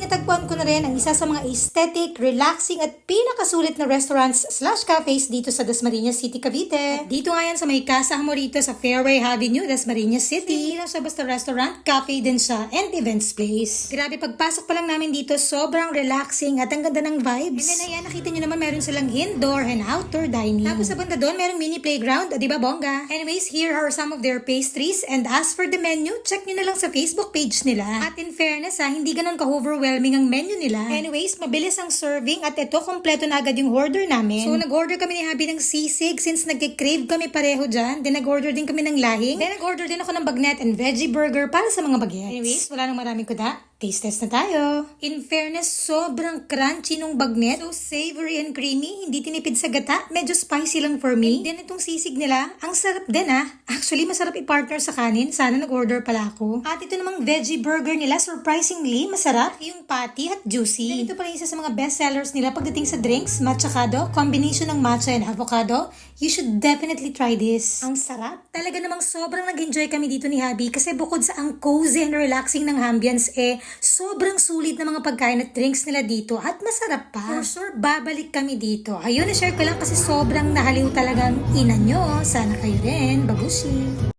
natagpuan ko na rin ang isa sa mga aesthetic, relaxing at pinakasulit na restaurants/cafes dito sa Dasmariñas City, Cavite. At dito nga yan sa may Casa Amorito sa Fairway Avenue, Dasmariñas City. Hindi lang siya basta restaurant, cafe din siya, and events place. Grabe, pagpasok pa lang namin dito, sobrang relaxing at ang ganda ng vibes. And then ayan, nakita nyo naman meron silang indoor and outdoor dining. Tapos sa banda doon, merong mini playground, di ba bongga? Anyways, here are some of their pastries, and as for the menu, check nyo na lang sa Facebook page nila. At in fairness hindi ganun ka-overwhelming ang menu nila. Anyways, mabilis ang serving at ito, kompleto na agad yung order namin. So, nag-order kami ni Habi ng sisig since nagki-crave kami pareho dyan. Then, nag-order din kami ng lahing. Then, nag-order din ako ng bagnet and veggie burger para sa mga bagets. Anyways, wala nang maraming kuda. Taste test na tayo. In fairness, sobrang crunchy nung bagnet. So, savory and creamy. Hindi tinipid sa gata. Medyo spicy lang for me. And then, itong sisig nila, ang sarap din Actually, masarap i-partner sa kanin. Sana nag-order pala ako. At ito namang veggie burger nila, surprisingly, masarap. Yung patty at juicy. Then, ito pala isa sa mga best sellers nila pagdating sa drinks, matchakado, combination ng matcha and avocado. You should definitely try this. Ang sarap. Talaga namang sobrang nag-enjoy kami dito ni Habi kasi bukod sa ang cozy and relaxing ng ambience, sobrang sulit na mga pagkain at drinks nila dito at masarap pa. For sure, babalik kami dito. Ayun, na-share ko lang kasi sobrang nahaliw talagang ina nyo. Sana kayo rin. Babushi!